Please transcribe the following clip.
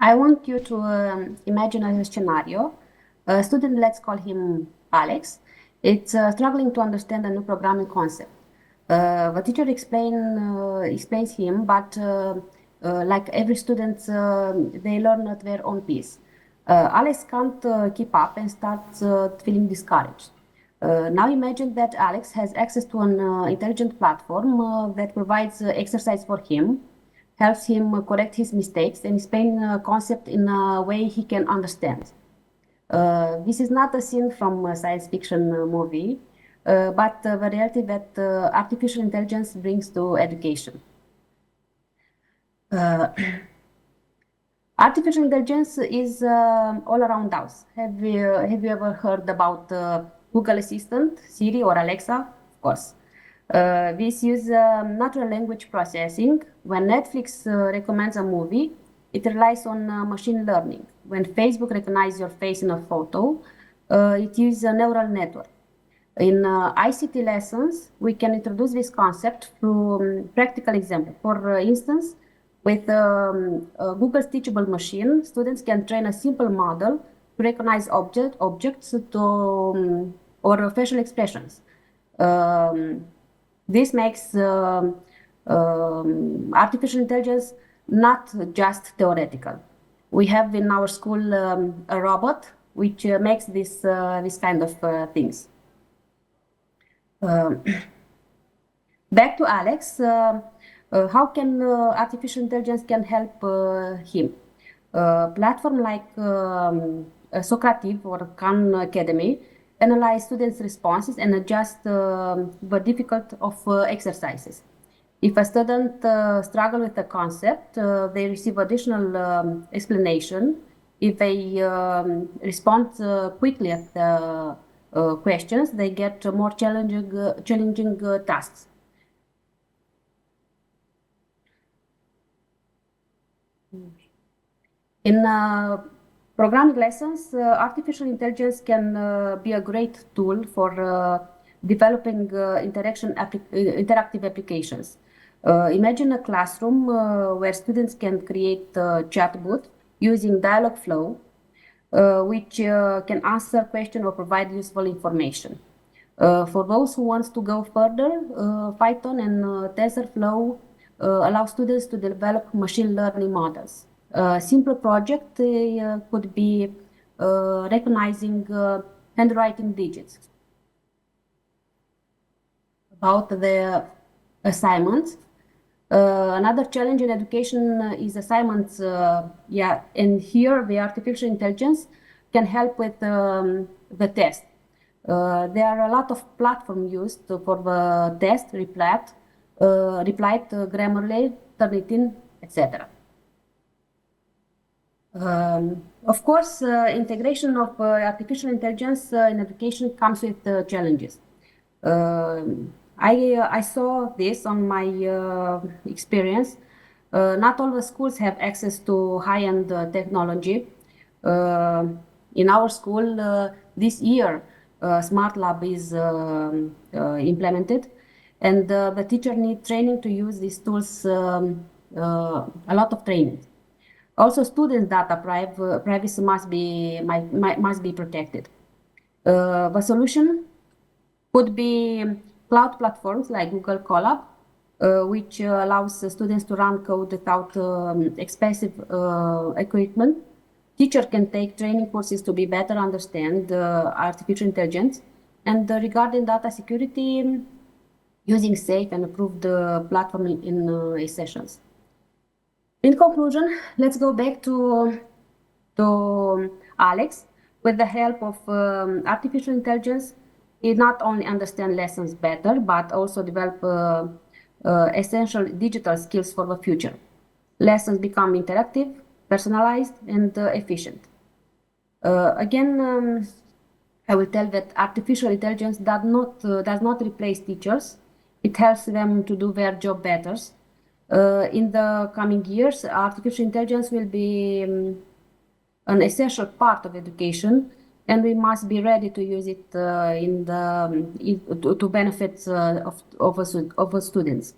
I want you to imagine a scenario. A student, let's call him Alex, it's struggling to understand a new programming concept. The teacher explains him, but like every student, they learn at their own pace. Alex can't keep up and starts feeling discouraged. Now imagine that Alex has access to an intelligent platform that provides exercise for him, helps him correct his mistakes, and explain a concept in a way he can understand. This is not a scene from a science fiction movie, but the reality that artificial intelligence brings to education. Uh, Artificial intelligence is all around us. Have you ever heard about Google Assistant, Siri, or Alexa? Of course. This use natural language processing. When Netflix recommends a movie, it relies on machine learning. When Facebook recognizes your face in a photo, it uses a neural network. In ICT lessons, we can introduce this concept through practical example. For instance, with Google's teachable machine, students can train a simple model to recognize objects or facial expressions. This makes artificial intelligence not just theoretical. We have in our school a robot which makes this kind of things. Back to Alex. How can artificial intelligence can help him? Platform like Socrative or Khan Academy analyze students' responses and adjust the difficulty of exercises. If a student struggles with a concept, they receive additional explanation. If they respond quickly at the questions, they get more challenging tasks. In programming lessons, artificial intelligence can be a great tool for developing interactive applications. Imagine a classroom where students can create a chatbot using Dialogflow, which can answer questions or provide useful information. For those who want to go further, Python and TensorFlow allow students to develop machine learning models. A simple project could be recognizing handwriting digits. About the assignments, another challenge in education is assignments. And here the artificial intelligence can help with the test. There are a lot of platforms used for the test, Replit, Grammarly, Turnitin, etc. Of course, integration of artificial intelligence in education comes with challenges. I saw this on my experience. Not all the schools have access to high-end technology. In our school, this year, Smart Lab is implemented, and the teacher needs training to use these tools, a lot of training. Also, students' data privacy must be protected. The solution could be cloud platforms like Google Colab, which allows students to run code without expensive equipment. Teacher can take training courses to be better understand artificial intelligence. And regarding data security, using safe and approved platform in sessions. In conclusion, let's go back to Alex. With the help of artificial intelligence, he not only understands lessons better, but also develop essential digital skills for the future. Lessons become interactive, personalized, and efficient. Again, I will tell that artificial intelligence does not replace teachers. It helps them to do their job better. In the coming years, artificial intelligence will be an essential part of education, and we must be ready to use it to benefit of the students.